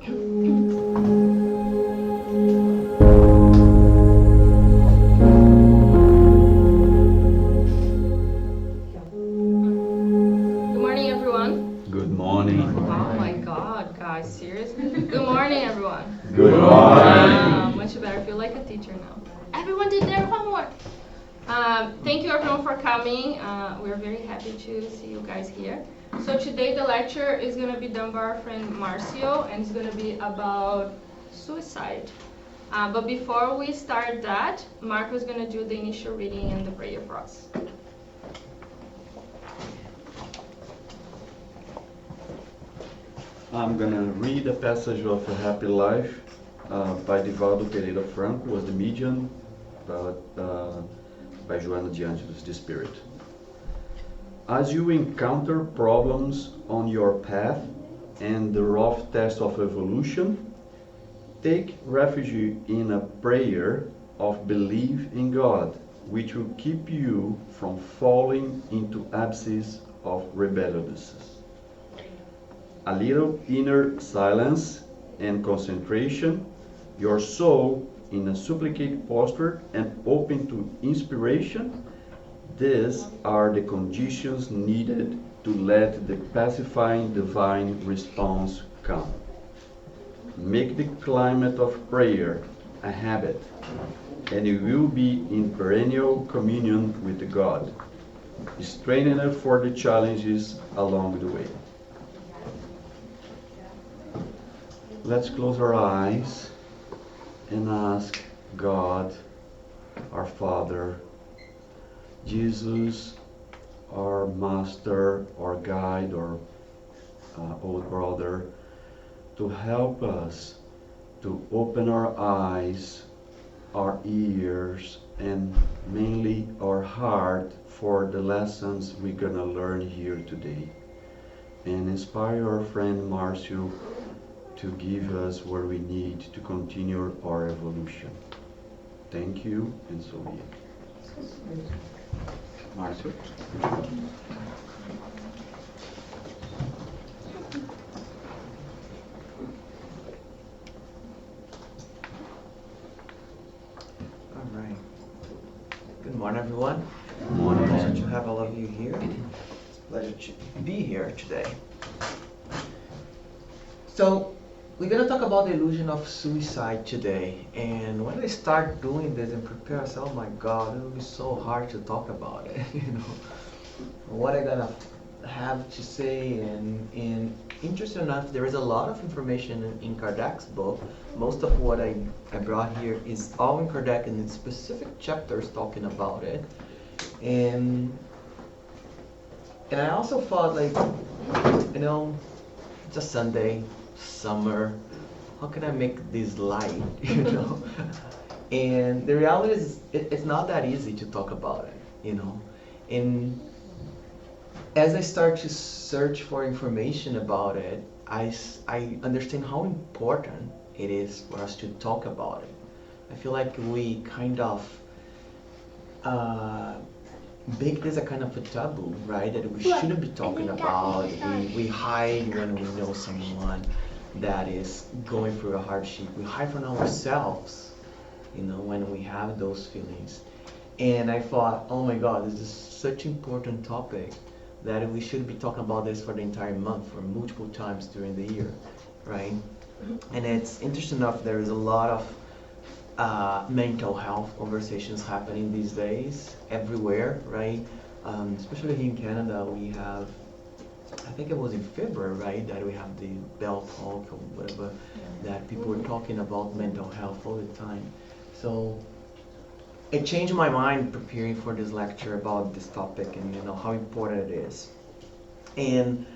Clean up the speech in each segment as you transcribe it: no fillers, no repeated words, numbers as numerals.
morning, everyone. Good morning. Oh my God, guys, serious? Good morning, everyone. Good morning. Much better. I feel like a teacher now. Everyone did their homework. Thank you, everyone, for coming. We're very happy to see you guys here. So today the lecture is going to be done by our friend Marcio, and it's going to be about suicide. But before we start that, Marco is going to do the initial reading and the prayer for us. I'm going to read a passage of A Happy Life by Divaldo Pereira Franco, was the medium, by Joana de Angelis, the Spirit. As you encounter problems on your path and the rough test of evolution, take refuge in a prayer of belief in God, which will keep you from falling into abysses of rebelliousness. A little inner silence and concentration, your soul in a supplicate posture and open to inspiration. These are the conditions needed to let the pacifying divine response come. Make the climate of prayer a habit, and you will be in perennial communion with God, straining for the challenges along the way. Let's close our eyes and ask God, our Father, Jesus, our Master, our Guide, our old brother, to help us to open our eyes, our ears, and mainly our heart for the lessons we're going to learn here today. And inspire our friend Marcio to give us what we need to continue our evolution. Thank you, and so be it. Marcio? All right. Good morning, everyone. Good morning. Pleasure to have all of you here. It's a pleasure to be here today. So, we're going to talk about the illusion of suicide today. And when I start doing this and prepare myself, oh my God, it will be so hard to talk about it. What I'm going to have to say. And interesting enough, there is a lot of information in Kardec's book. Most of what I brought here is all in Kardec and in specific chapters talking about it. And I also thought, like, it's a Sunday, summer, how can I make this light, And the reality is, it's not that easy to talk about it, And as I start to search for information about it, I understand how important it is for us to talk about it. I feel like we kind of make this a kind of a taboo, right? That we shouldn't be talking about. We hide when we know someone that is going through a hardship. We hide from ourselves, when we have those feelings. And I thought, oh my God, this is such an important topic that we should be talking about this for the entire month, for multiple times during the year, right? And it's interesting enough, there is a lot of mental health conversations happening these days everywhere, right? Especially here in Canada, we have, I think it was in February, right, that we have the Bell Talk or whatever, that people were talking about mental health all the time. So it changed my mind preparing for this lecture about this topic and how important it is. And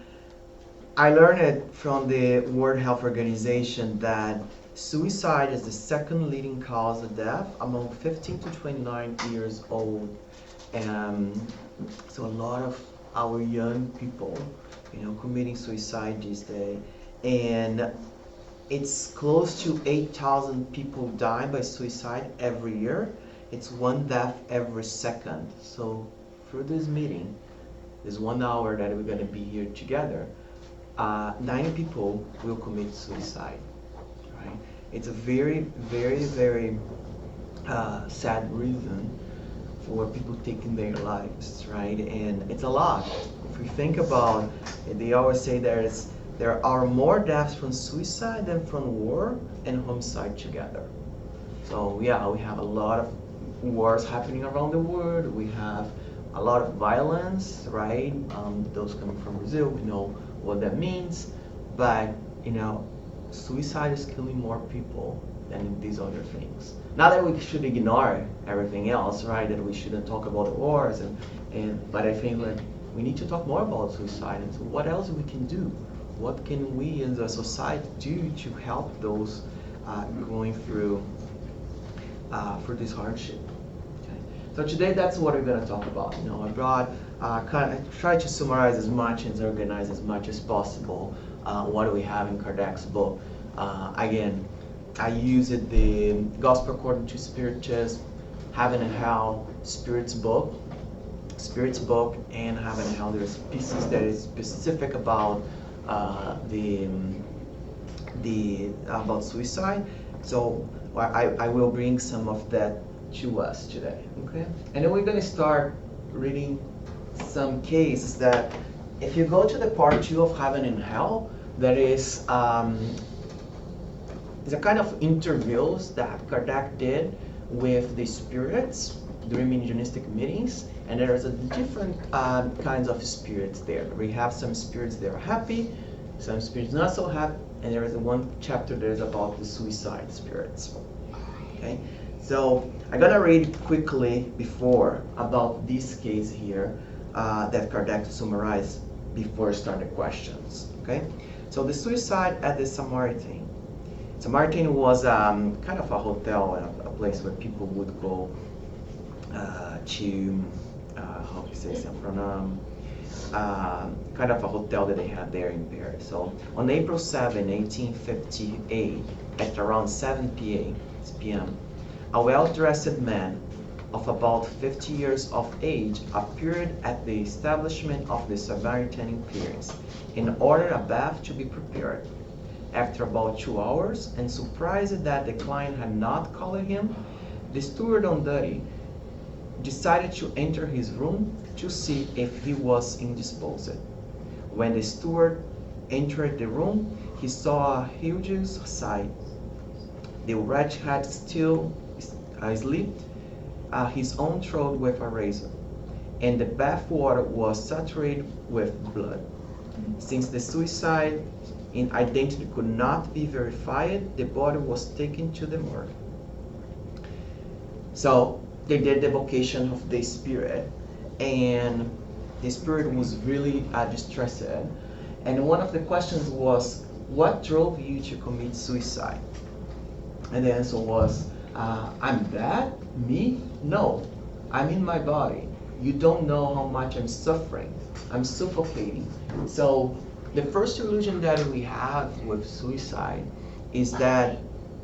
I learned it from the World Health Organization that suicide is the second leading cause of death among 15 to 29 years old. So a lot of our young people, committing suicide these days. And it's close to 8,000 people die by suicide every year. It's one death every second. So through this meeting, this 1 hour that we're going to be here together, 90 people will commit suicide right? It's a very, very, very sad reason for people taking their lives, right? And it's a lot. If we think about, they always say there are more deaths from suicide than from war and homicide together. So yeah, we have a lot of wars happening around the world. We have a lot of violence, right? Those coming from Brazil, we know what that means. But suicide is killing more people than these other things. Not that we should ignore everything else, right? That we shouldn't talk about the wars, but I think that we need to talk more about suicide and so what else we can do. What can we as a society do to help those going through for this hardship? Okay. So today that's what we're going to talk about. I brought I tried to summarize as much and organize as much as possible what do we have in Kardec's book. Again, I used the Gospel According to Spiritist, Heaven and Hell, Spirit's book, and Heaven and Hell. There's pieces that is specific about about suicide. So I will bring some of that to us today. Okay, and then we're going to start reading some cases that, if you go to the part 2 of Heaven and Hell, there is the kind of interviews that Kardec did with the spirits during mediumistic meetings, and there is a different kinds of spirits there. We have some spirits that are happy, some spirits not so happy, and there is one chapter that is about the suicide spirits. Okay, so I'm gonna read quickly before about this case here that Kardec summarized before starting the questions. Okay, so the suicide at the Samaritan. Samaritan was kind of a hotel, a place where people would go to, how do you say, kind of a hotel that they had there in Paris. So on April 7, 1858, at around 7 p.m., a well-dressed man of about 50 years of age appeared at the establishment of the Samaritan Clearance and ordered a bath to be prepared. After about 2 hours, and surprised that the client had not called him, the steward on duty decided to enter his room to see if he was indisposed. When the steward entered the room, he saw a huge sight. The wretch had still slit his own throat with a razor, and the bath water was saturated with blood. Since the suicide in identity could not be verified, the body was taken to the morgue. So they did the evocation of the spirit, and the spirit was really distressed. And one of the questions was, what drove you to commit suicide? And the answer was, I'm dead? Me? No, I'm in my body. You don't know how much I'm suffering. I'm suffocating. So the first illusion that we have with suicide is that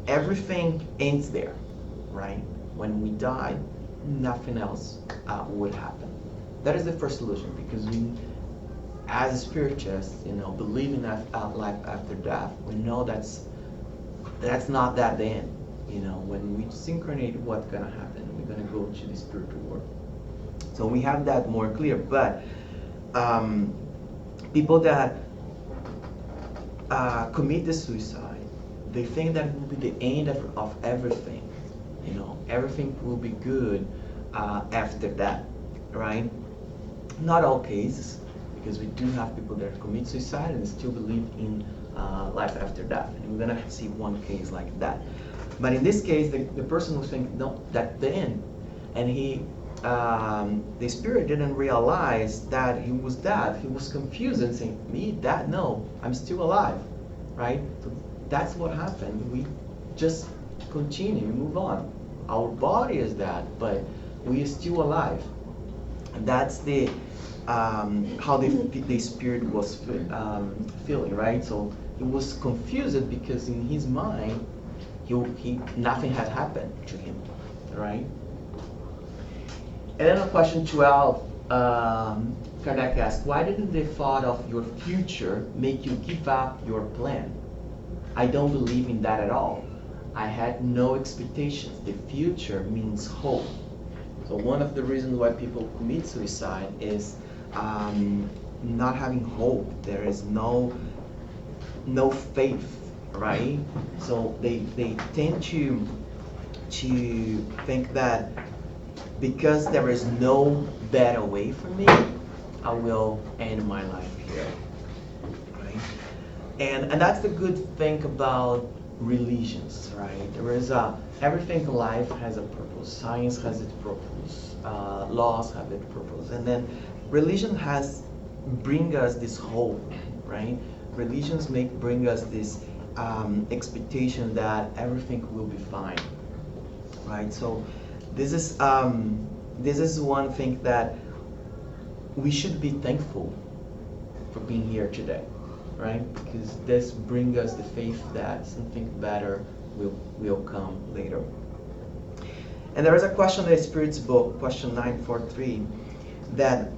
everything ends there, right? When we die, nothing else would happen. That is the first illusion, because we, as spiritists, believe in life after death. We know that's not that the end. When we synchronate, what's gonna happen? We're gonna go to the spiritual world. So we have that more clear. But people that commit the suicide, they think that it will be the end of everything. Everything will be good after that, right? Not all cases, because we do have people that commit suicide and still believe in life after death. And we're gonna see one case like that. But in this case, the person was thinking, no, that's the end. And the spirit didn't realize that he was dead. He was confused and saying, me, dead? No, I'm still alive, right? So that's what happened. We just continue, move on. Our body is dead, but we are still alive. And that's the how the spirit was feeling, right? So he was confused because in his mind, nothing had happened to him, right? And then on question 12, Kardec asked, why didn't the thought of your future make you give up your plan? I don't believe in that at all. I had no expectations. The future means hope. So one of the reasons why people commit suicide is not having hope. There is no faith, right? So they tend to think that because there is no better way for me, I will end my life here, right? And that's the good thing about religions, right? There is everything in life has a purpose. Science has its purpose. Laws have its purpose, and then religion bring us this hope, right? Religions bring us this expectation that everything will be fine, right? So this is one thing that we should be thankful for being here today, right? Because this brings us the faith that something better will come later. And there is a question in the Spirit's book, question 943, that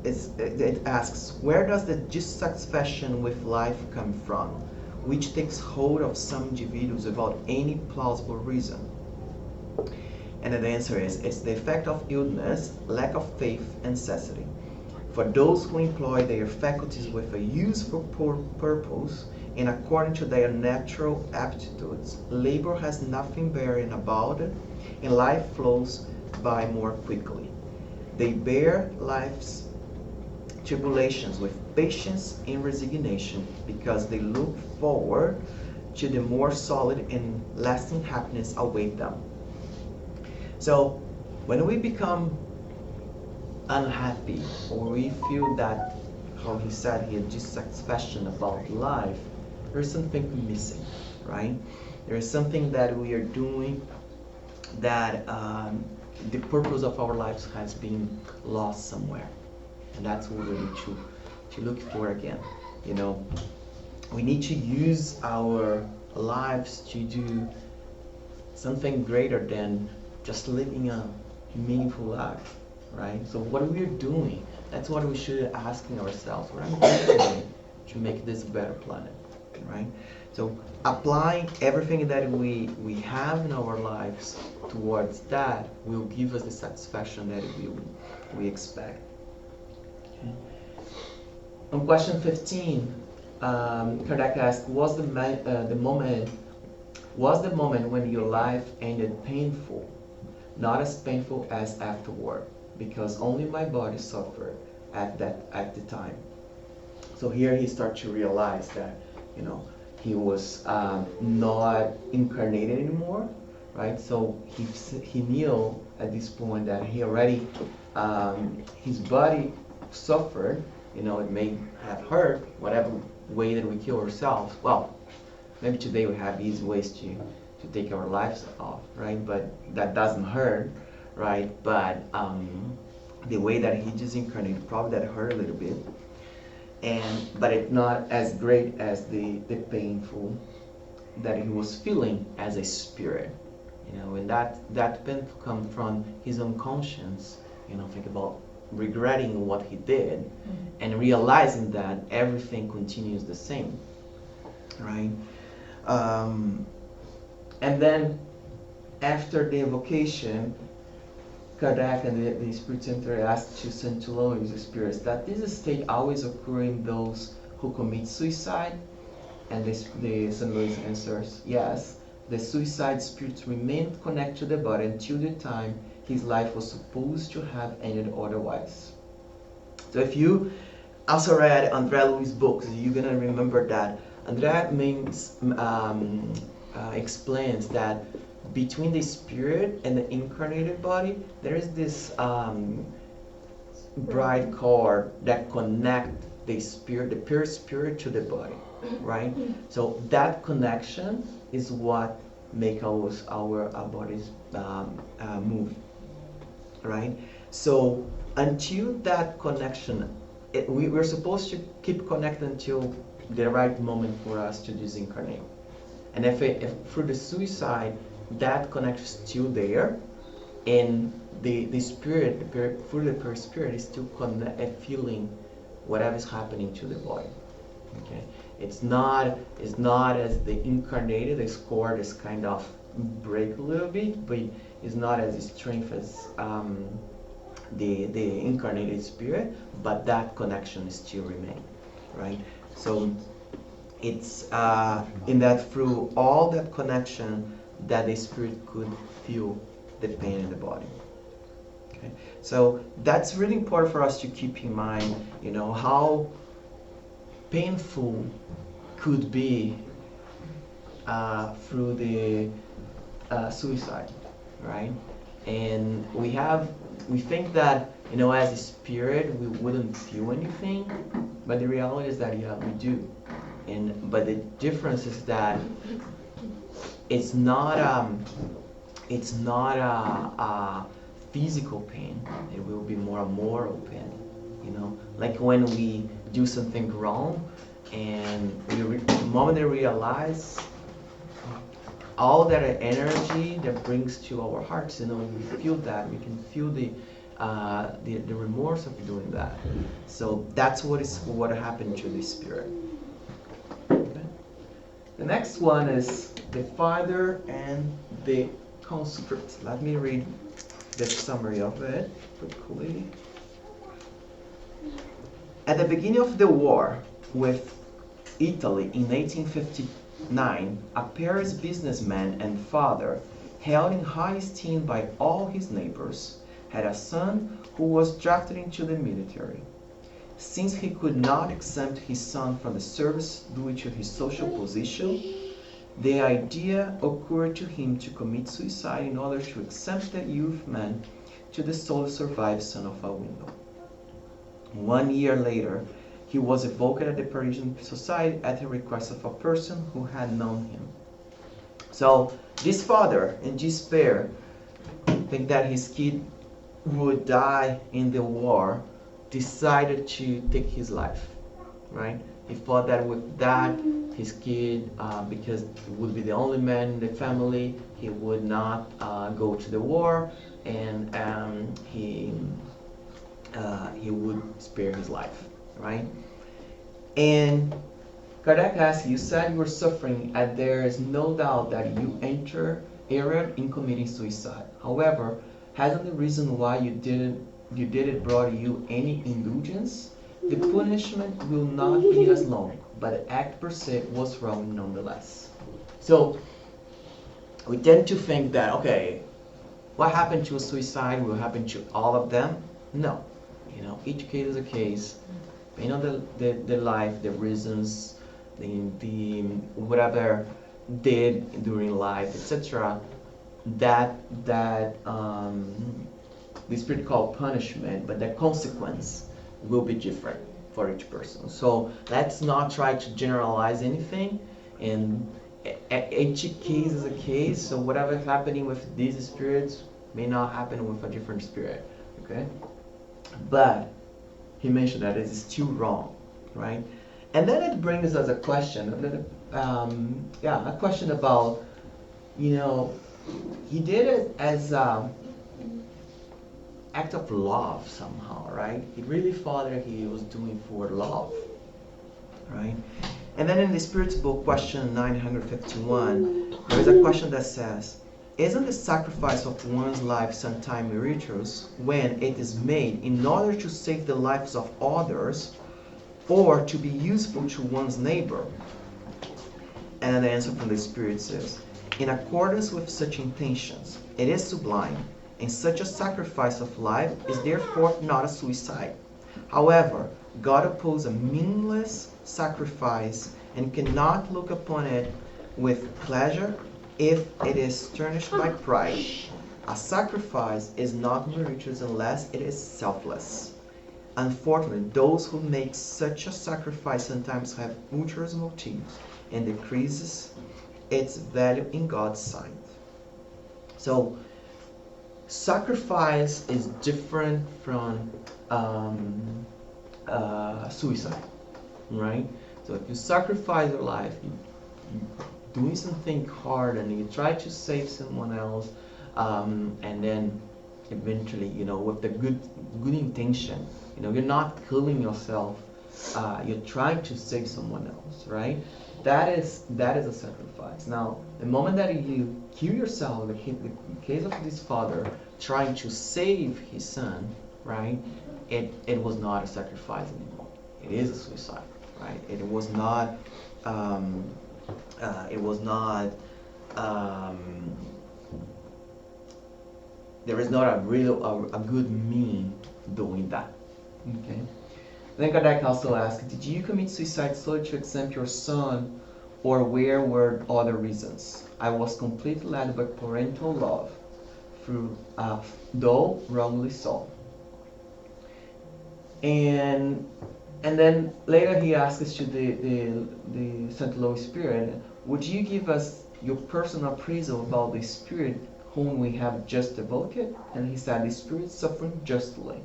it asks, where does the dissatisfaction with life come from, which takes hold of some individuals without any plausible reason? And the answer is, it's the effect of illness, lack of faith, and necessity. For those who employ their faculties with a useful purpose and according to their natural aptitudes, labor has nothing bearing about it, and life flows by more quickly. They bear life's tribulations with patience and resignation because they look forward to the more solid and lasting happiness await them. So when we become unhappy, or we feel that, how he said, he had dissatisfaction about life, there's something missing, right? There is something that we are doing that the purpose of our lives has been lost somewhere, and that's what we need to look for again. You know, we need to use our lives to do something greater than just living a meaningful life, right? So what we are doing, that's what we should be asking ourselves. What am I doing to make this a better planet, right? So applying everything that we have in our lives towards that will give us the satisfaction that we expect. Okay. On question 15, Kardec asked, was the moment when your life ended painful, not as painful as afterward, because only my body suffered at the time. So here he starts to realize that, you know, he was not incarnated anymore, right? So he knew at this point that he already, his body suffered, you know, it may have hurt, whatever way that we kill ourselves. Well, maybe today we have easy ways to take our lives off, right? But that doesn't hurt, right? But the way that he disincarnated, probably that hurt a little bit. But it's not as great as the painful that he was feeling as a spirit, you know, and that pain comes from his own conscience, you know, think about regretting what he did and realizing that everything continues the same, right? And then after the evocation, Kardec and the Spirit Center asked to Saint Louis, the spirits, that this state always occurs in those who commit suicide, and the Saint Louis answers, yes. The suicide spirits remained connected to the body until the time his life was supposed to have ended otherwise. So if you also read André Louis' books, you're gonna remember that André explains that between the spirit and the incarnated body, there is this bright cord that connects the spirit, the pure spirit, to the body, right? So that connection is what makes our bodies move, right? So until that connection, we're supposed to keep connected until the right moment for us to disincarnate. And if through the suicide, that connection is still there, and the spirit, through the pure spirit, is still feeling whatever is happening to the body. Okay, It's not as the incarnated. The score is kind of break a little bit, but it's not as strength as the incarnated spirit. But that connection still remains, right? So it's in that through all that connection that the spirit could feel the pain in the body. Okay? So that's really important for us to keep in mind, how painful could be through the suicide, right? And we think that, as a spirit, we wouldn't feel anything, but the reality is that, yeah, we do. But the difference is that it's not a physical pain. It will be more a moral pain. Like when we do something wrong, and the moment we realize all that energy that brings to our hearts, we feel that. We can feel the remorse of doing that. So that's what happened to the spirit. Okay. The next one is the Father and the conscript. Let me read the summary of it quickly. At the beginning of the war with Italy in 1859, a Paris businessman and father, held in high esteem by all his neighbors, had a son who was drafted into the military. Since he could not exempt his son from the service due to his social position, the idea occurred to him to commit suicide in order to exempt the youth man to the sole survived son of a widow. 1 year later, he was evoked at the Parisian society at the request of a person who had known him. So this father, in despair, think that his kid would die in the war, decided to take his life, right? He thought that with that, his kid, because he would be the only man in the family, he would not go to the war, and he would spare his life, right? And Kardec asks, you said you were suffering, and there is no doubt that you erred in committing suicide. However, hasn't the reason why you did it brought you any indulgence? The punishment will not be as long, but the act per se was wrong nonetheless. So we tend to think that, okay, what happened to a suicide will happen to all of them? No. Each case is a case. The life, the reasons, the whatever did during life, etc. That the Spirit called punishment, but the consequence will be different for each person. So let's not try to generalize anything, and each case is a case. So whatever is happening with these spirits may not happen with a different spirit. Okay, but he mentioned that it is still wrong, right? And then it brings us a question, a question about, he did it as act of love somehow, right? He really thought that he was doing for love, right? And then in the Spirit's book, question 951, there is a question that says, isn't the sacrifice of one's life sometimes meritorious when it is made in order to save the lives of others or to be useful to one's neighbor? And then the answer from the Spirit says, in accordance with such intentions, it is sublime, and such a sacrifice of life is therefore not a suicide. However, God opposes a meaningless sacrifice and cannot look upon it with pleasure if it is tarnished by pride. A sacrifice is not meritorious unless it is selfless. Unfortunately, those who make such a sacrifice sometimes have ulterior motives and decreases its value in God's sight. So, sacrifice is different from suicide, right? So if you sacrifice your life, you doing something hard and you try to save someone else, and then eventually, with the good intention, you're not killing yourself you're trying to save someone else, right? That is a sacrifice. Now, the moment that you kill yourself, the case of this father trying to save his son, right? It was not a sacrifice anymore. It is a suicide, right? It was not. It was not. There is not a real a good mean doing that. Okay. Then Kardec also asked, did you commit suicide solely to exempt your son, or where were other reasons? I was completely led by parental love, through though wrongly so. And then later he asks to the Saint Louis Spirit, would you give us your personal appraisal about the Spirit whom we have just evoked? And he said, the Spirit suffering justly,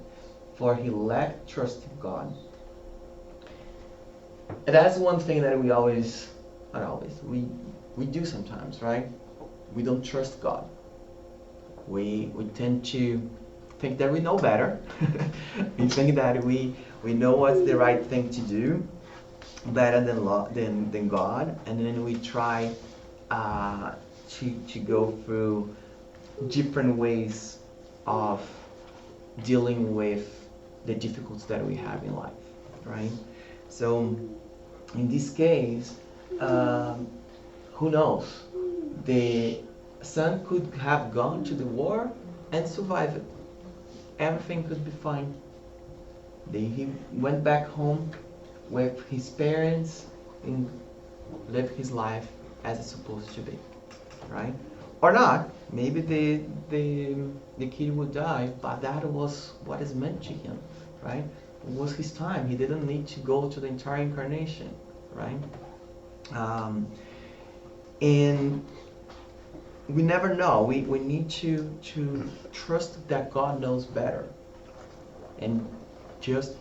for he lacked trust in God. And that's one thing that we always, not always, we do sometimes, right? We don't trust God. We tend to think that we know better. We think that we know what's the right thing to do, better than God, and then we try to go through different ways of dealing with the difficulties that we have in life, right? So in this case, who knows? The son could have gone to the war and survived it. Everything could be fine. He went back home with his parents and lived his life as it's supposed to be, right? Or not. Maybe the kid would die, but that was what is meant to him, right? It was his time. He didn't need to go to the entire incarnation, right? And we never know. We need to trust that God knows better, and just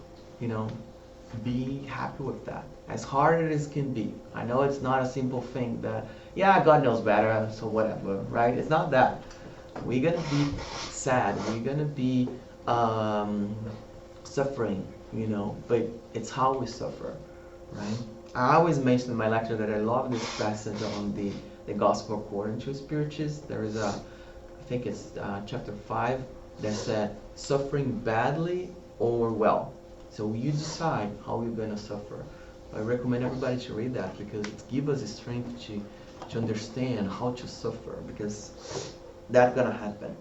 be happy with that. As hard as it can be. I know it's not a simple thing that God knows better, so whatever, right? It's not that. We're gonna be sad. We're gonna be suffering, but it's how we suffer, right? I always mention in my lecture that I love this passage on the Gospel according to Spiritist. There is I think it's chapter 5, that said, suffering badly or well. So you decide how you're going to suffer. I recommend everybody to read that, because it gives us the strength to understand how to suffer, because that's going to happen.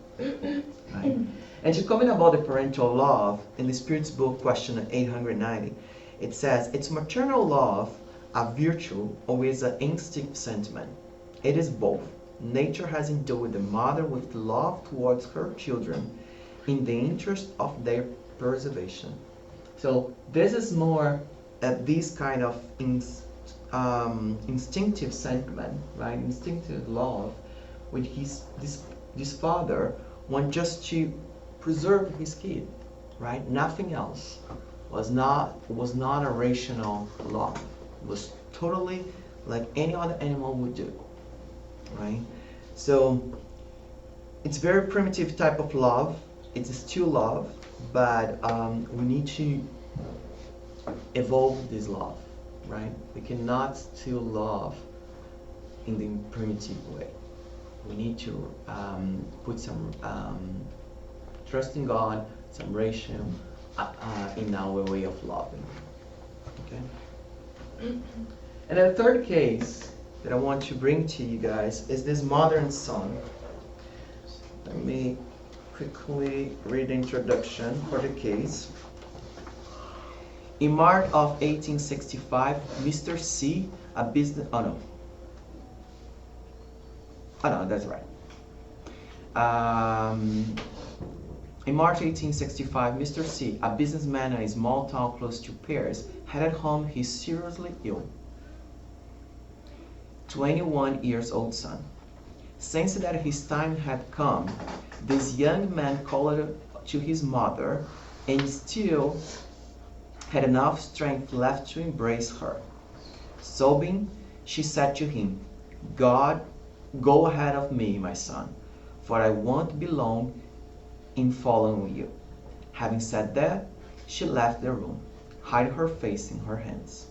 Right? And to comment about the parental love, in the Spirit's book, question 890, it says, it's maternal love a virtue or is an instinct sentiment? It is both. Nature has endowed the mother with love towards her children in the interest of their preservation. So this is more this kind of instinctive sentiment, right? Instinctive love, which this father wants just to preserve his kid, right? Nothing else. Was not a rational love. It was totally like any other animal would do, right? So it's very primitive type of love. It's still love, but we need to evolve this love, right? We cannot still love in the primitive way. We need to put some trust in God, some ration in our way of loving. Okay. And then the third case that I want to bring to you guys is this mother and son. Let me quickly read the introduction for the case. In March of 1865, Mr. C, a business... Oh no, that's right. In March 1865, Mr. C, a businessman in a small town close to Paris, had at home his seriously ill 21-year-old son. Sensing that his time had come, this young man called to his mother and still had enough strength left to embrace her. Sobbing, she said to him, "God, go ahead of me, my son, for I won't be long in following you." Having said that, she left the room. hide her face in her hands.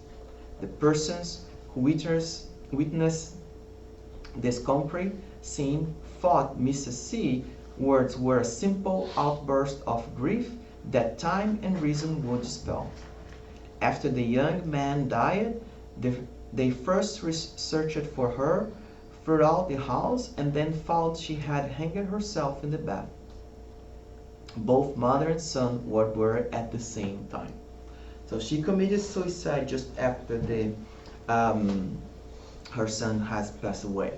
The persons who witnessed this concrete scene thought Mrs. C. words were a simple outburst of grief that time and reason would dispel. After the young man died, they first searched for her throughout the house and then found she had hanged herself in the bath. Both mother and son were buried at the same time. So she committed suicide just after her son has passed away.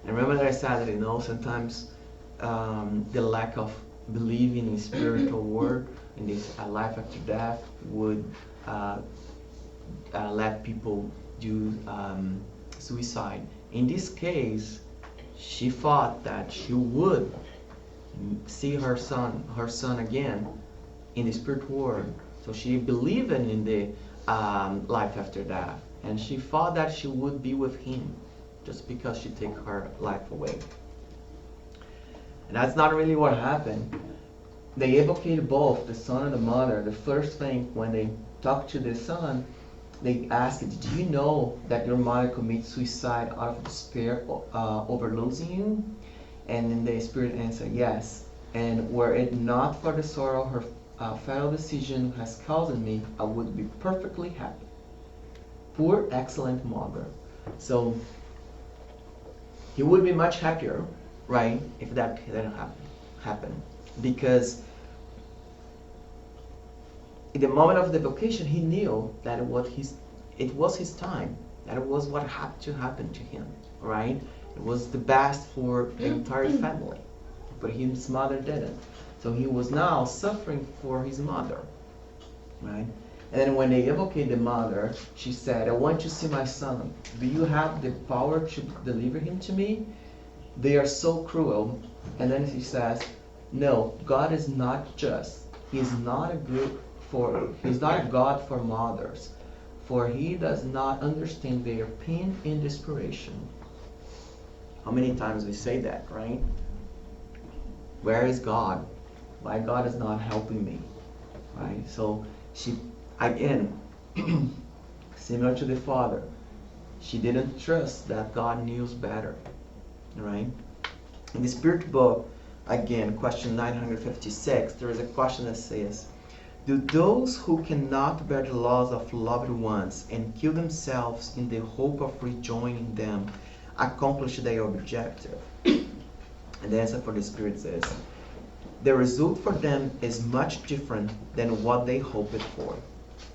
And remember that I said that, sometimes the lack of believing in spiritual world, in this life after death, would let people do suicide. In this case, she thought that she would see her son again in the spirit world. So she believed in the life after death, and she thought that she would be with him just because she took her life away. And that's not really what happened. They evocated both the son and the mother. The first thing, when they talked to the son, they asked, "Do you know that your mother committed suicide out of despair over losing you?" And then the spirit answered, "Yes. And were it not for the sorrow her fatal decision has caused me, I would be perfectly happy." Poor, excellent mother. So he would be much happier, right, if that didn't happen. Because in the moment of the vocation, he knew that it was his time. That it was what had to happen to him, right? It was the best for the entire family, but his mother didn't. So he was now suffering for his mother, right? And then when they evocate the mother, she said, "I want to see my son. Do you have the power to deliver him to me? They are so cruel." And then she says, "No, God is not just. He's not a God for mothers, for he does not understand their pain and desperation." How many times we say that, right? Where is God? Why God is not helping me, right? So she, again, similar to the father, she didn't trust that God knew better, right? In the Spirit book, again, question 956, there is a question that says, "Do those who cannot bear the loss of loved ones and kill themselves in the hope of rejoining them accomplish their objective?" And the answer for the Spirit says, "The result for them is much different than what they hoped for.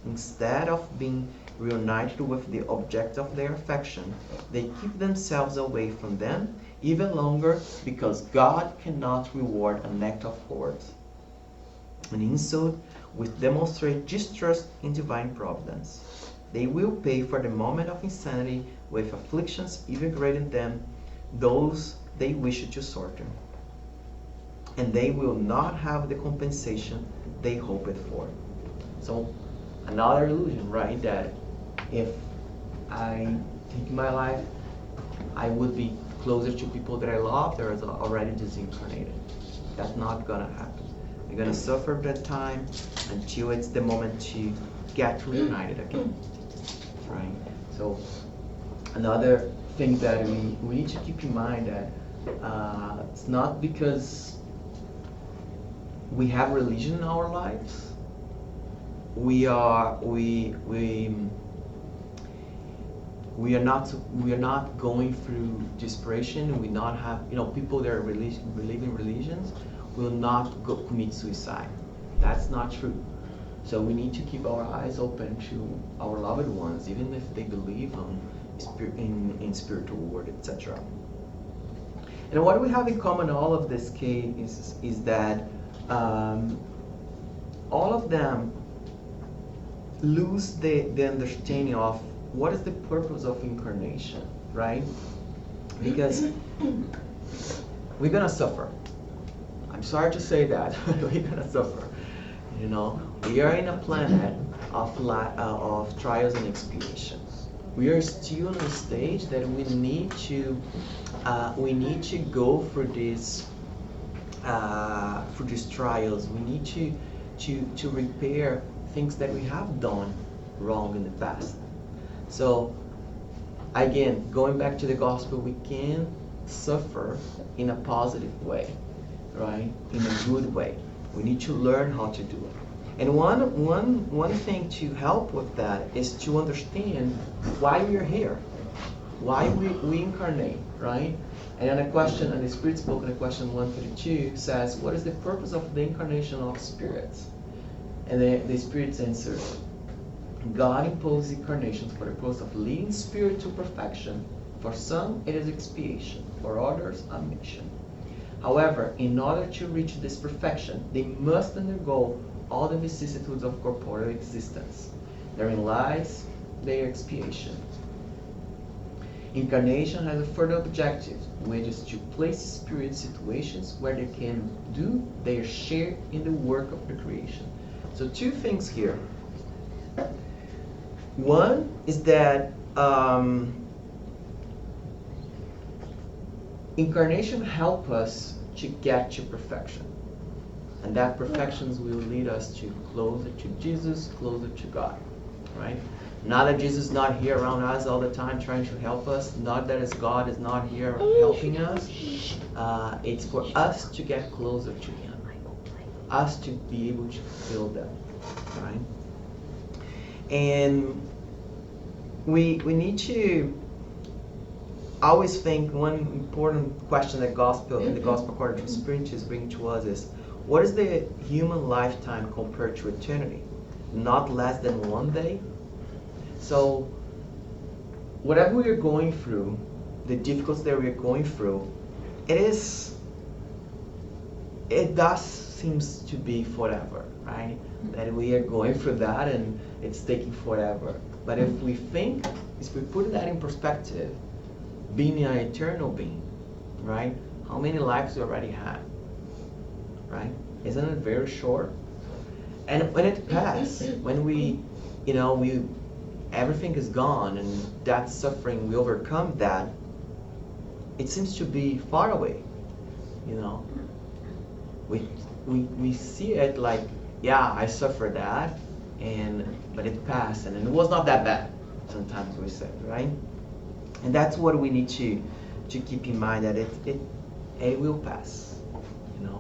Instead of being reunited with the object of their affection, they keep themselves away from them even longer because God cannot reward an act of words. An insult will demonstrate distrust in divine providence. They will pay for the moment of insanity with afflictions even greater than those they wish to shorten. And they will not have the compensation they hoped for." So another illusion, right? That if I take my life, I would be closer to people that I love that are already disincarnated. That's not gonna happen. You're gonna suffer that time until it's the moment to get reunited again, right? So another thing that we need to keep in mind that it's not because we have religion in our lives, we are not going through desperation. We not have people that are believing religions will not commit suicide. That's not true. So we need to keep our eyes open to our loved ones, even if they believe in spiritual world, etc. And what we have in common, all of this case, is that all of them lose the understanding of what is the purpose of incarnation, right? Because we're gonna suffer. I'm sorry to say that, we're gonna suffer. We are in a planet of trials and expiations. We are still in a stage that we need to go through these trials. We need to repair things that we have done wrong in the past. So again, going back to the gospel, we can suffer in a positive way, right? In a good way. We need to learn how to do it. And one thing to help with that is to understand why we are here, why we incarnate, right? And in a question, in the Spirit's book, in the question 132, says, what is the purpose of the incarnation of spirits? And the Spirit's answer, God imposes incarnations for the purpose of leading spirit to perfection. For some, it is expiation. For others, a mission. However, in order to reach this perfection, they must undergo all the vicissitudes of corporeal existence. Therein lies their expiation. Incarnation has a further objective, which is to place spirits in situations where they can do their share in the work of the creation. So two things here. One is that incarnation helps us to get to perfection. And that perfections will lead us to closer to Jesus, closer to God, right? Not that Jesus is not here around us all the time trying to help us. Not that God is not here helping us. It's for us to get closer to Him. Us to be able to fulfill them, right? And we need to always think one important question that the gospel according to Spiritist bring to us is, what is the human lifetime compared to eternity? Not less than one day? So whatever we are going through, the difficulties that we are going through, it does seems to be forever, right? That we are going through that and it's taking forever. But if we put that in perspective, being an eternal being, right? How many lives we already had, right? Isn't it very short? And when it passes, when everything is gone and that suffering, we overcome that, it seems to be far away, We see it like, yeah, I suffered that, but it passed, and it was not that bad, sometimes we say, right? And that's what we need to keep in mind, that it will pass,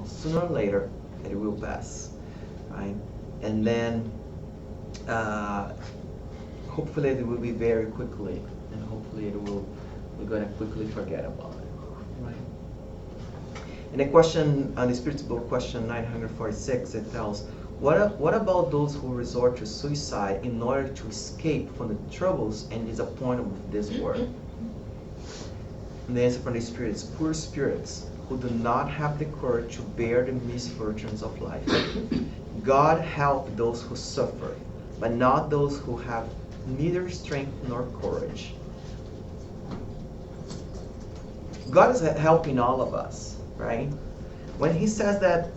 sooner or later, it will pass, right? And then, hopefully it will be very quickly, and hopefully we're going to quickly forget about it, right? In the question, on the Spirit's book, question 946, it tells, what about those who resort to suicide in order to escape from the troubles and disappointment of this world? And the answer from the Spirit is, poor spirits who do not have the courage to bear the misfortunes of life. God help those who suffer, but not those who have neither strength nor courage. God is helping all of us, right? When He says that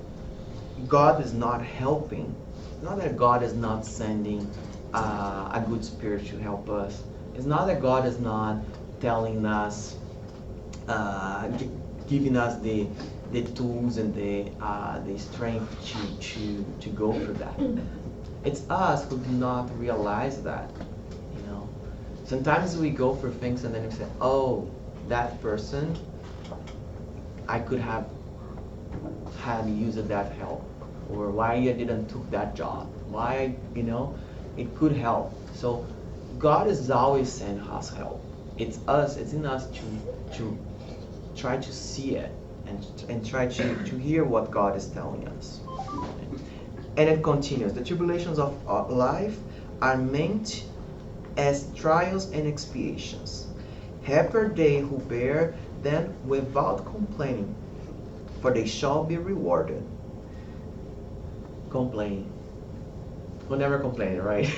God is not helping, it's not that God is not sending a good spirit to help us. It's not that God is not telling us, giving us the tools and the strength to go through that. It's us who do not realize that. Sometimes we go through things and then we say, oh, that person, I could have had used that help, or why I didn't took that job, why, it could help. So God is always sending us help. It's in us to try to see it and try to hear what God is telling us. And it continues. The tribulations of life are meant as trials and expiations. Happy are they who bear them without complaining, for they shall be rewarded. Complaining. We're never complaining, right?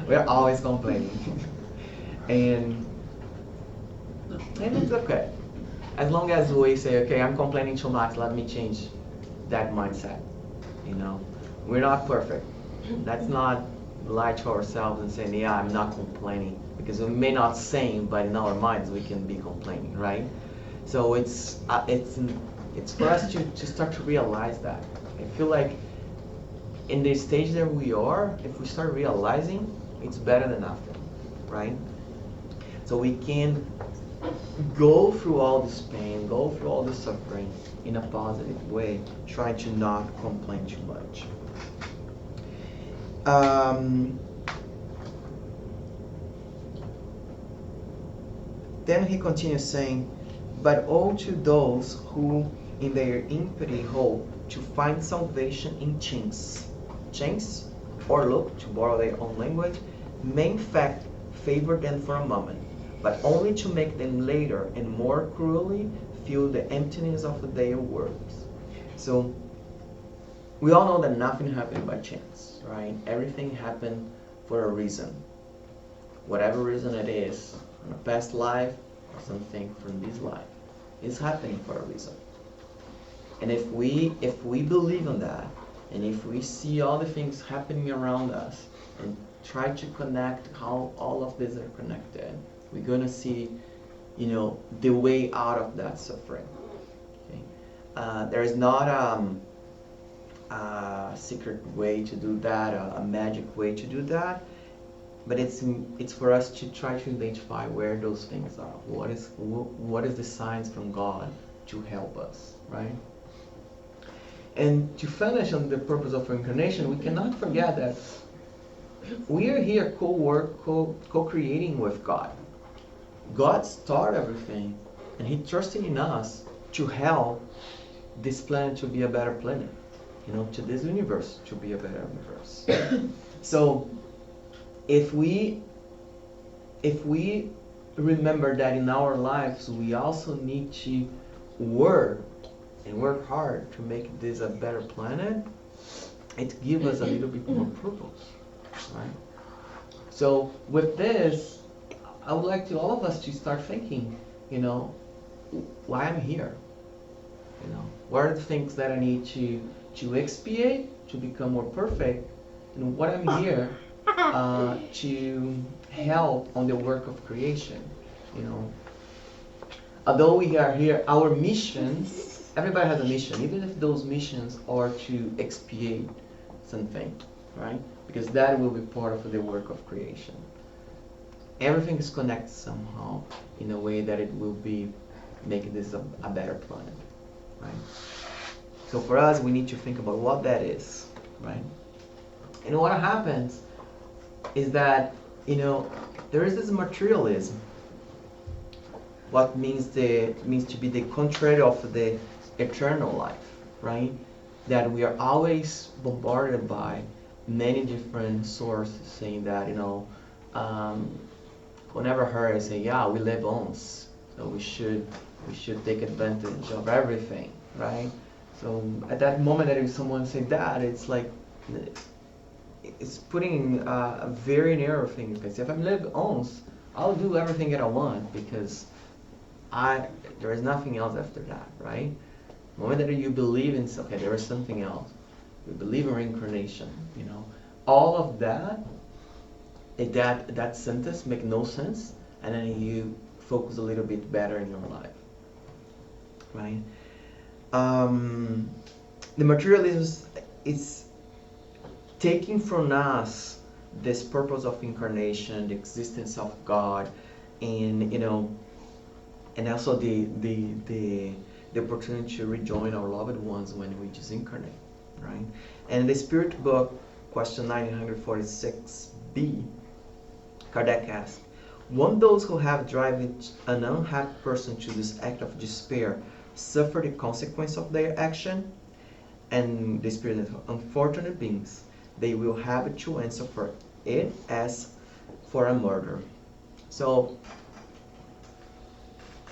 We're always complaining. and it's okay. As long as we say, okay, I'm complaining too much, let me change that mindset. We're not perfect. Let's not lie to ourselves and say, yeah, I'm not complaining. Because we may not say, but in our minds we can be complaining, right? So it's for us to start to realize that. I feel like in the stage that we are, if we start realizing It's better than nothing, right? So we can go through all this pain, go through all this suffering in a positive way, try to not complain too much. Then he continues saying, but woe to those who in their impiety hope to find salvation in chance. Chance, or look, to borrow their own language, may in fact favor them for a moment, but only to make them later and more cruelly feel the emptiness of their works. So, we all know that nothing happened by chance, right? Everything happened for a reason. Whatever reason it is, in a past life or something from this life, it's happening for a reason. And if we believe in that, and if we see all the things happening around us and try to connect how all of these are connected, we're gonna see, the way out of that suffering. Okay? There is not a secret way to do that, a magic way to do that, but it's for us to try to identify where those things are. What is the signs from God to help us, right? And to finish on the purpose of reincarnation, we cannot forget that we are here co-creating with God. God started everything, and He trusted in us to help this planet to be a better planet, to this universe to be a better universe. So, if we remember that in our lives, we also need to work hard to make this a better planet, it gives us a little bit more purpose, right? So with this, I would like all of us to start thinking, why I'm here. What are the things that I need to expiate to become more perfect, and what I'm here to help on the work of creation. Although we are here, our missions. Everybody has a mission, even if those missions are to expiate something, right? Because that will be part of the work of creation. Everything is connected somehow in a way that it will be making this a better planet, right? So for us, we need to think about what that is, right? And what happens is that, there is this materialism, what means to be the contrary of the eternal life, right? That we are always bombarded by many different sources saying that, whenever heard say, yeah, we live once, so we should take advantage of everything, right? So at that moment that if someone say that, it's like, it's putting a very narrow thing, because if I live once, I'll do everything that I want, because there is nothing else after that, right? The moment that you believe in, okay, there is something else. You believe in reincarnation, all of that sentence make no sense, and then you focus a little bit better in your life, right? The materialism is taking from us this purpose of incarnation, the existence of God, and and also the opportunity to rejoin our loved ones when we disincarnate, right? And the Spirit book, question 946b, Kardec asks, won't those who have driven an unhappy person to this act of despair suffer the consequence of their action? And the Spirit says, unfortunate beings, they will have to answer for it as for a murder. So,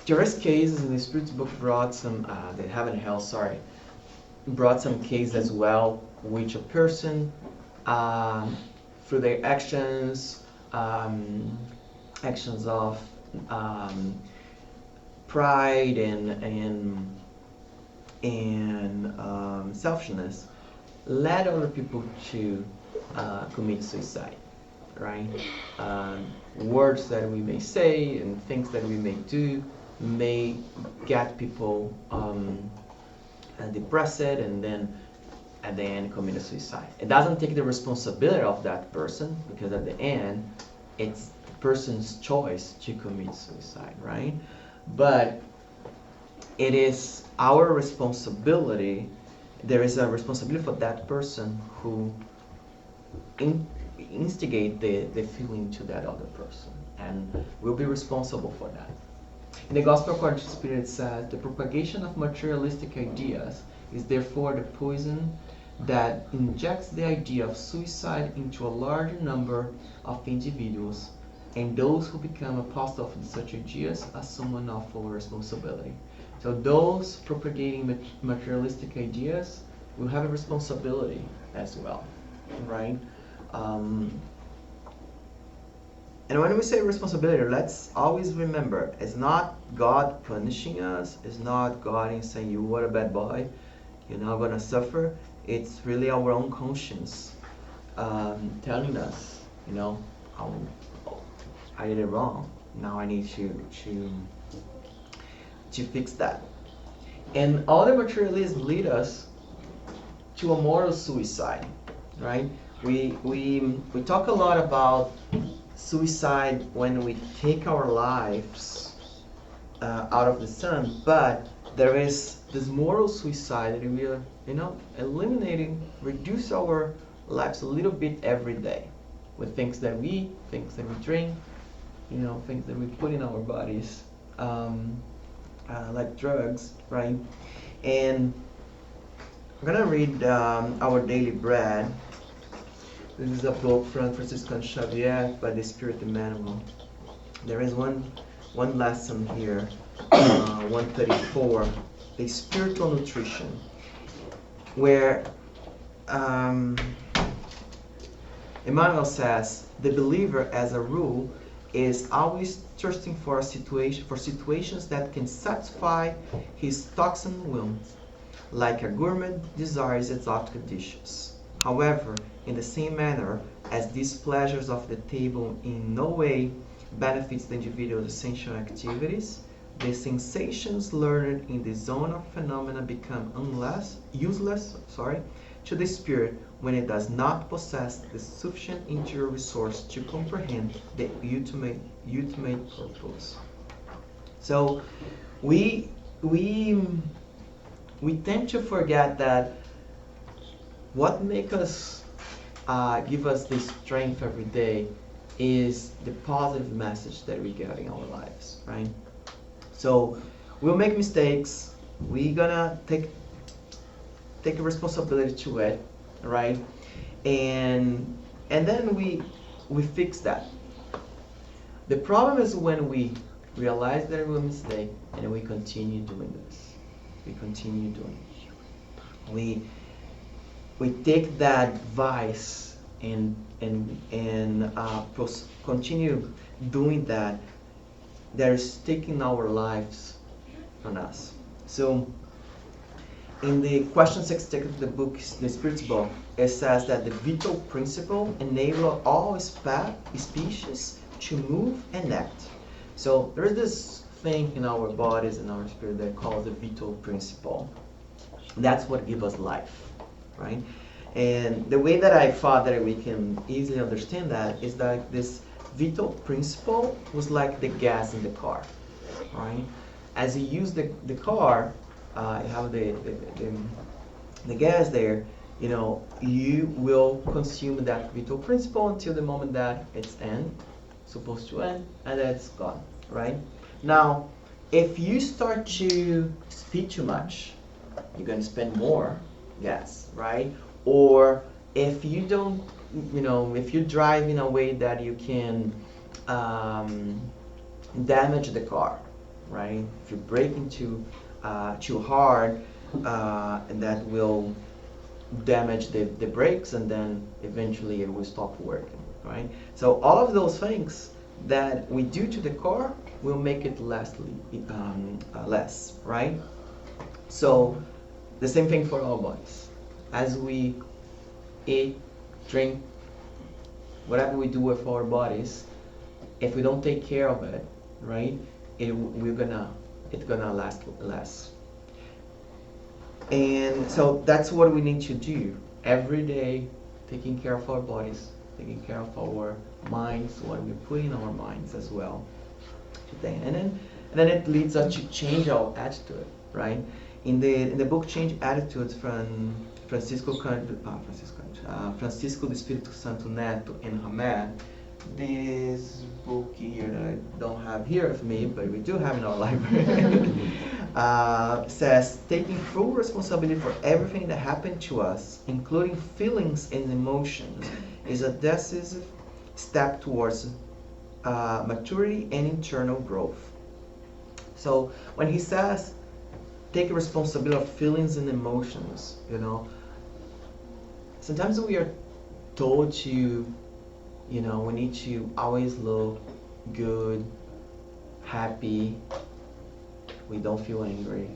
there is cases in the Spirit's book brought some, the Heaven and Hell, brought some cases as well, which a person, through their actions of pride and selfishness, led other people to commit suicide, right? Words that we may say and things that we may do may get people depressed, and then and then commit a suicide. It doesn't take the responsibility of that person, because at the end, it's the person's choice to commit suicide, right? But it is our responsibility. There is a responsibility for that person who instigate the feeling to that other person, and we'll be responsible for that. In the Gospel according to Spirit, it says, the propagation of materialistic ideas is therefore the poison that injects the idea of suicide into a larger number of individuals, and those who become apostles of such ideas assume an awful responsibility. So those propagating materialistic ideas will have a responsibility as well, right? And when we say responsibility, let's always remember, it's not God punishing us, it's not God saying, you were a bad boy, you're not going to suffer. It's really our own conscience telling us, I did it wrong. Now I need to fix that. And all the materialism lead us to a moral suicide, right? We talk a lot about suicide when we take our lives out of the sun, but there is this moral suicide that we are, eliminating, reduce our lives a little bit every day with things that we eat, things that we drink, things that we put in our bodies, like drugs, right? And I'm gonna read Our Daily Bread. This is a book from Franciscan Xavier by the Spirit Emmanuel. There is one lesson here, 134, the spiritual nutrition, where Emmanuel says the believer, as a rule, is always thirsting for situations that can satisfy his toxin wounds, like a gourmet desires exotic dishes. However, in the same manner as these pleasures of the table in no way benefits the individual's essential activities, the sensations learned in the zone of phenomena become useless to the spirit when it does not possess the sufficient interior resource to comprehend the ultimate purpose. So we tend to forget that what makes us give us the strength every day is the positive message that we get in our lives, right? So we'll make mistakes. We're gonna take a responsibility to it, right? And then we fix that. The problem is when we realize that it was a mistake and we continue doing this. We continue doing it. We take that vice and continue doing that. Is taking our lives from us. So in the question 66 of the book, the Spirit's book, it says that the vital principle enables all species to move and act. So there is this thing in our bodies and our spirit that calls the vital principle. That's what gives us life, right? And the way that I thought that we can easily understand that is that this vital principle was like the gas in the car, right? As you use the car, you have the gas there, you will consume that vital principle until the moment that it's supposed to end, and then it's gone, right? Now, if you start to speed too much, you're going to spend more gas, right? Or if you don't, if you drive in a way that you can damage the car, right? If you brake into too hard, and that will damage the brakes, and then eventually it will stop working, right? So all of those things that we do to the car will make it less, right? So the same thing for our bodies. As we eat, drink, whatever we do with our bodies, if we don't take care of it, right, it's gonna last less. And so that's what we need to do every day, taking care of our bodies, taking care of our minds, what we put in our minds as well. And then it leads us to change our attitude, right? In the book Change Attitudes from Francisco de Espírito Santo Neto and Hamed, this book here that I don't have here with me, but we do have in our library, says taking full responsibility for everything that happened to us, including feelings and emotions, is a decisive step towards maturity and internal growth. So when he says take responsibility of feelings and emotions, sometimes we are told to, we need to always look good, happy. We don't feel angry,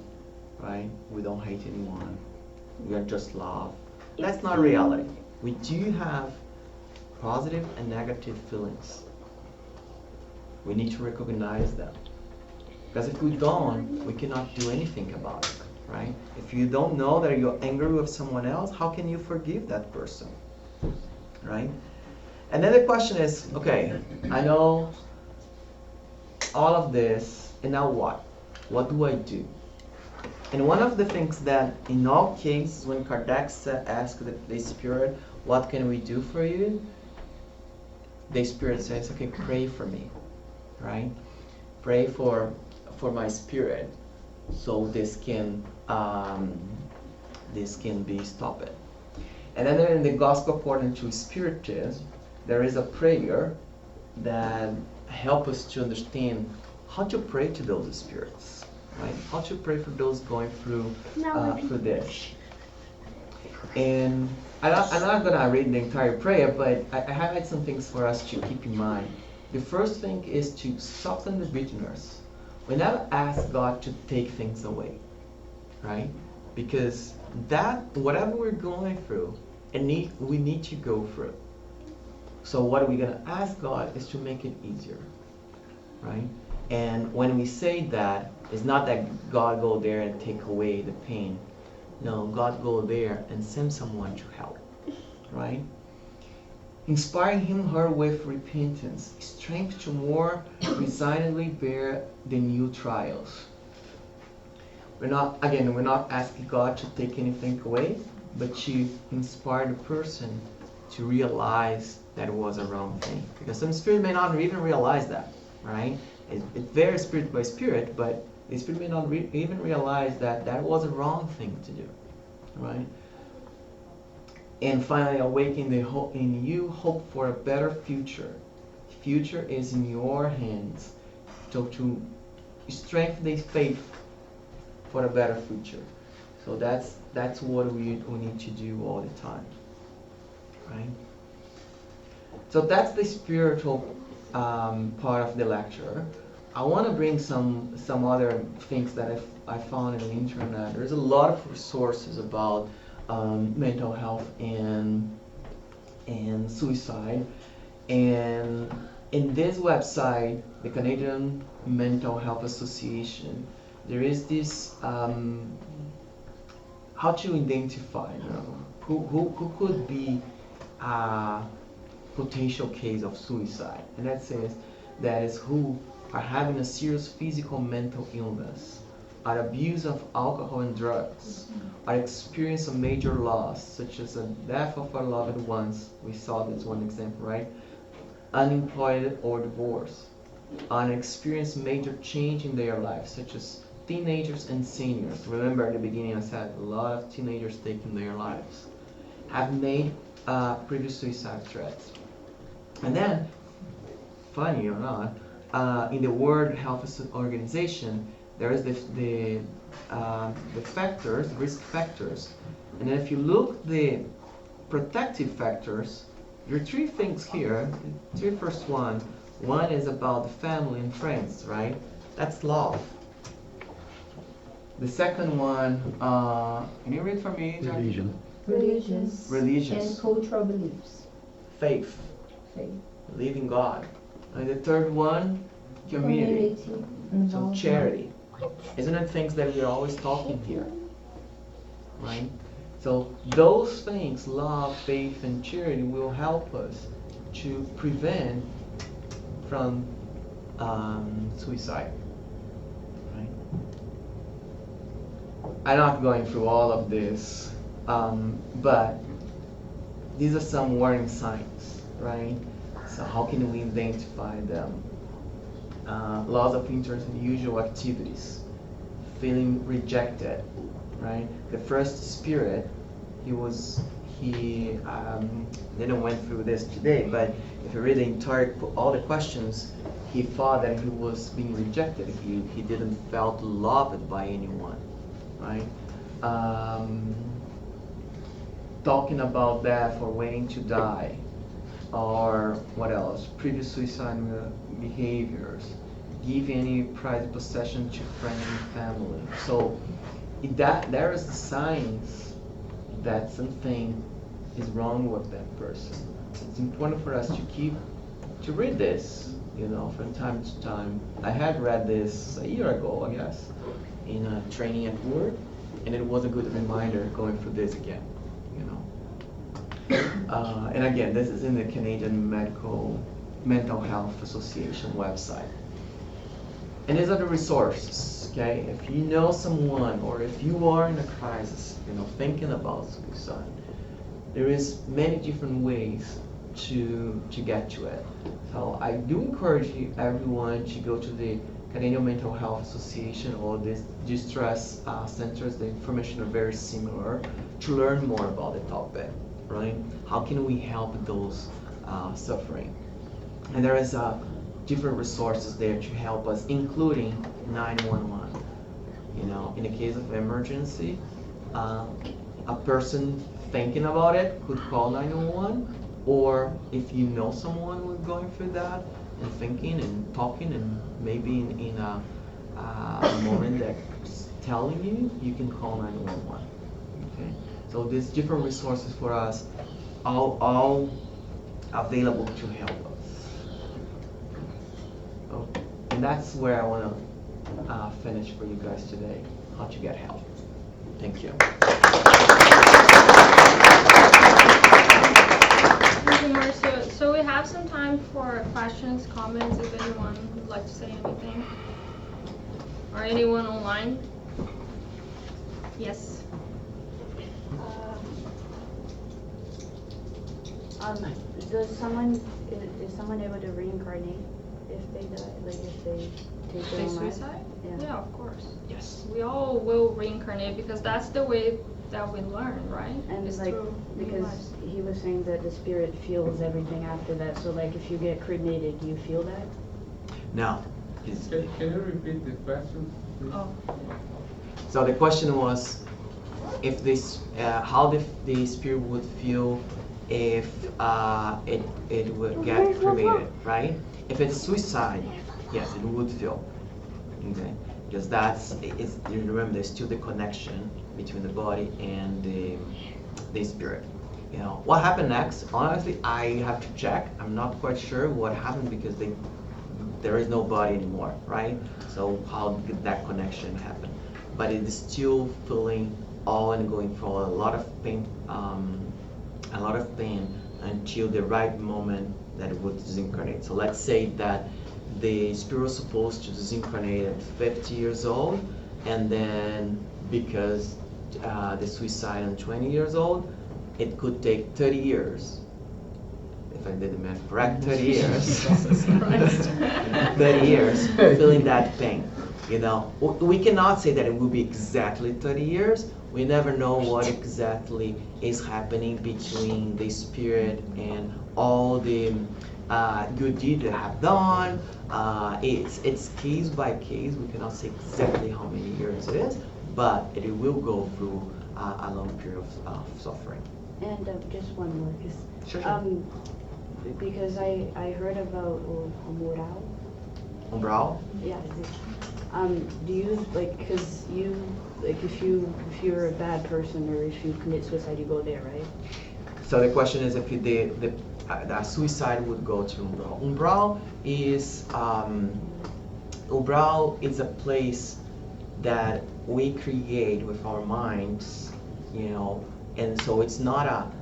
right? We don't hate anyone. We are just love. That's not reality. We do have positive and negative feelings. We need to recognize them. Because if we don't, we cannot do anything about it, right? If you don't know that you're angry with someone else, how can you forgive that person, right? And then the question is, okay, I know all of this, and now what? What do I do? And one of the things that in all cases, when Kardec asked the Spirit, what can we do for you? The Spirit says, okay, pray for me, right? Pray for my spirit, so this can be stopped. And then in the Gospel according to Spiritism, there is a prayer that helps us to understand how to pray to those spirits, right? How to pray for those going through this. And I'm not going to read the entire prayer, but I highlight some things for us to keep in mind. The first thing is to soften the bitterness. We never ask God to take things away, right? Because whatever we're going through, we need to go through. So what we're going to ask God is to make it easier, right? And when we say that, it's not that God go there and take away the pain. No, God go there and send someone to help, right? Inspiring her with repentance, strength to more resignedly bear the new trials. We're not asking God to take anything away, but to inspire the person to realize that it was a wrong thing. Because some spirit may not even realize that, right? It varies spirit by spirit, but the spirit may not even realize that was a wrong thing to do, right? And finally, awaken in you hope for a better future. Future is in your hands. So to strengthen the faith for a better future. So that's what we need to do all the time, right? So that's the spiritual part of the lecture. I want to bring some other things that I found in the internet. There's a lot of resources about mental health and suicide. And in this website, the Canadian Mental Health Association, there is this how to identify who could be a potential case of suicide. And that says that is who are having a serious physical mental illness, are abuse of alcohol and drugs, are experience a major loss, such as the death of a loved ones. We saw this one example, right? Unemployed or divorce, and experience major change in their lives, such as teenagers and seniors. Remember at the beginning I said a lot of teenagers taking their lives, have made previous suicide threats. And then, funny or not, in the World Health Organization, there is the factors, risk factors, and if you look the protective factors, there are three things here. The three first one is about the family and friends, right? That's love. The second one, can you read for me, Jackie? Religions and cultural beliefs. Faith. Believe in God. And the third one, community. So charity. Isn't it things that we're always talking here? right? So those things, love, faith, and charity, will help us to prevent from suicide, right? I'm not going through all of this, but these are some warning signs, right? So how can we identify them? Loss of interest in usual activities, feeling rejected, right? The first spirit, he didn't went through this today, but if you read the entire, all the questions, he thought that he was being rejected. He didn't felt loved by anyone, right? Talking about death or waiting to die, or what else? Previous suicidal behaviors, give any prized possession to friends and family. So that there is the signs that something is wrong with that person. It's important for us to read this, from time to time. I had read this a year ago, I guess, in a training at work, and it was a good reminder going through this again, and again, this is in the Canadian Mental Health Association website. And these are the resources, okay? If you know someone, or if you are in a crisis, thinking about suicide, there is many different ways to get to it. So I do encourage everyone to go to the Canadian Mental Health Association or the distress centers. The information are very similar to learn more about the topic, right? How can we help those suffering? And there is different resources there to help us, including 911. In the case of emergency, a person thinking about it could call 911, or if you know someone who's going through that and thinking and talking and maybe in a moment that's telling you, you can call 911. Okay, so there's different resources for us, all available to help us. Oh, and that's where I want to finish for you guys today, how to get help. Thank you. Thank you, Marcio. So we have some time for questions, comments, if anyone would like to say anything. Or anyone online? Yes. Is someone able to reincarnate if they die? Like if they take their own life? Suicide? Yeah, of course. Yes. We all will reincarnate because that's the way that we learn, right? And It's like through because lives. he was saying that the spirit feels everything after that. So like if you get cremated, do you feel that? Now, Can you repeat the question, please? Oh. so the question was, if this, how the spirit would feel if it would get cremated, right? If it's suicide, yes, it would feel. Okay, because you remember there's still the connection between the body and the spirit. What happened next? Honestly, I have to check. I'm not quite sure what happened because there is no body anymore, right? So how did that connection happen? But it is still feeling all and going through a lot of pain, until the right moment that it would disincarnate. So let's say that the spirit was supposed to disincarnate at 50 years old, and then because the suicide at 20 years old, it could take 30 years. If I did the math correct, 30 years. 30 years feeling that pain. We cannot say that it will be exactly 30 years. We never know what exactly is happening between the spirit and all the good deeds they have done. It's case by case. We cannot say exactly how many years it is, but it will go through a long period of suffering. And just one more, Sure. because I heard about moral. Umbral? Yeah. Do you because you if you're a bad person or if you commit suicide, you go there, right? So the question is if the suicide would go to Umbral. Umbral is a place that we create with our minds, you know, and so it's not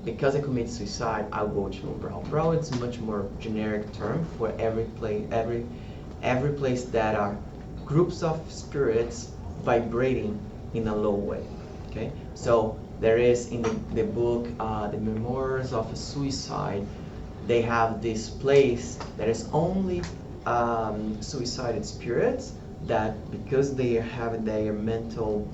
because I commit suicide, I'll go to umbral. Umbral it's a much more generic term for every place that are groups of spirits vibrating in a low way. Okay, so there is in the book, The Memoirs of a Suicide, they have this place that is only suicided spirits that, because they have their mental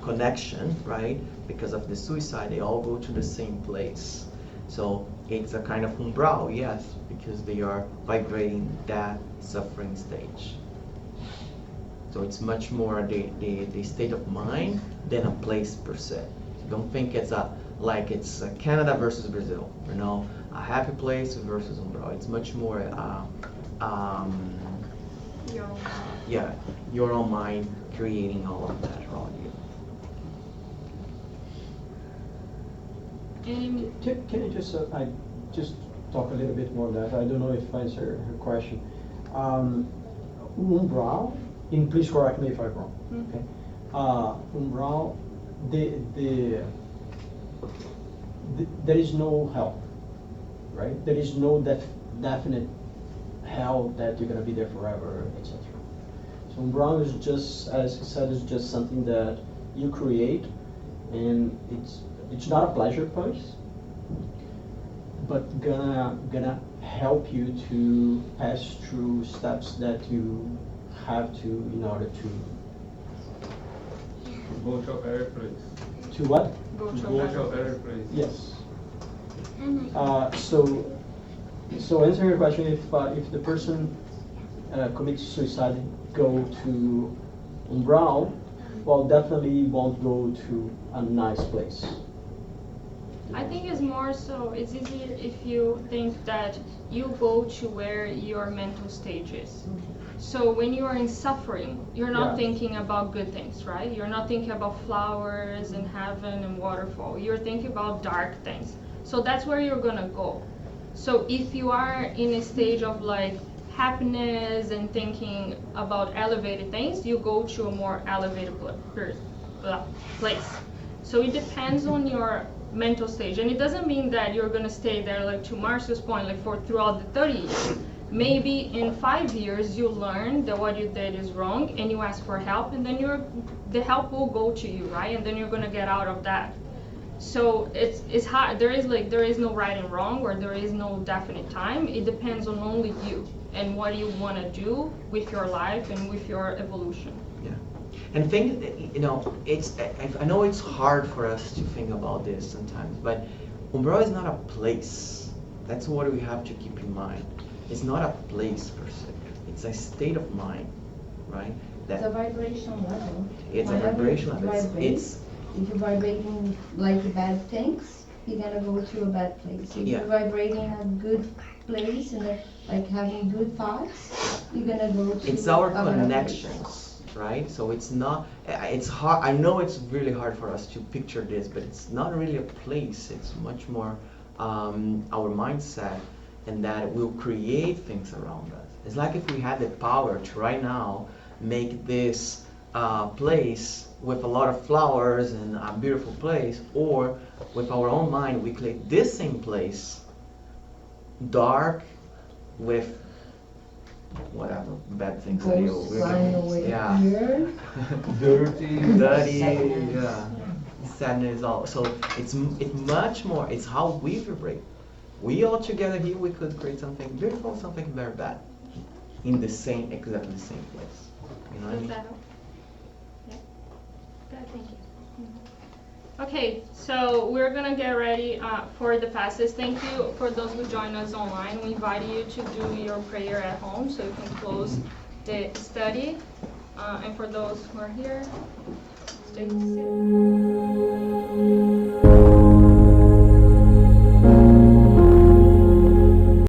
connection, right, because of the suicide, they all go to the same place. So it's a kind of umbral, yes, because they are vibrating that suffering stage. So it's much more the state of mind than a place per se. So don't think it's it's Canada versus Brazil, you know, a happy place versus umbral. It's much more your own mind creating all of that around you. Can I just talk a little bit more on that? I don't know if I answered her question. Umbral, and please correct me if I'm wrong. Okay. Umbral, there is no hell, right? There is no definite hell that you're gonna be there forever, etc. So umbral is just, as he said, is just something that you create, and it's not a pleasure place, but gonna help you to pass through steps that you have to in order to Go to a better place. to what? Go to Go a to a better- better place. Yes. Mhm. So answering your question, if the person commits suicide, go to umbral, well, definitely won't go to a nice place. I think it's more so, it's easier if you think that you go to where your mental stage is. So when you are in suffering, you're not Yeah. thinking about good things, right? You're not thinking about flowers and heaven and waterfall. You're thinking about dark things. So that's where you're gonna go. So if you are in a stage of like happiness and thinking about elevated things, you go to a more elevated place. So it depends on your mental stage, and it doesn't mean that you're gonna stay there, like to Marcio's point, like for throughout the 30 years. Maybe in 5 years you learn that what you did is wrong and you ask for help, and then the help will go to you, right? And then you're gonna get out of that. So it's hard. There is no right and wrong, or there is no definite time. It depends on only you and what you want to do with your life and with your evolution. Yeah, and think, you know, I know it's hard for us to think about this sometimes, but umbral is not a place. That's what we have to keep in mind. It's not a place per se. It's a state of mind, right? It's a vibration level. It's a Whenever vibration you level. vibrate, It's if you're vibrating like bad things, you're gonna go to a bad place. If Yeah. you're vibrating a good place and like having good thoughts, you're gonna go to It's our a better place. connections, right? So it's not, it's hard, I know it's really hard for us to picture this, but it's not really a place. It's much more our mindset, and that will create things around us. It's like if we had the power to right now make this place with a lot of flowers and a beautiful place, or with our own mind we create this same place dark with whatever bad things that you Ghosts flying away yeah here. dirty Sadness. yeah sadness all. So it's much more, it's how we vibrate. We all together here, we could create something beautiful, something very bad in the same, exactly the same place, you know what I Does mean? that help? Yeah. Good, thank you. Okay, so we're gonna get ready for the passes. Thank you for those who join us online. We invite you to do your prayer at home so you can close the study. And for those who are here, stay seated.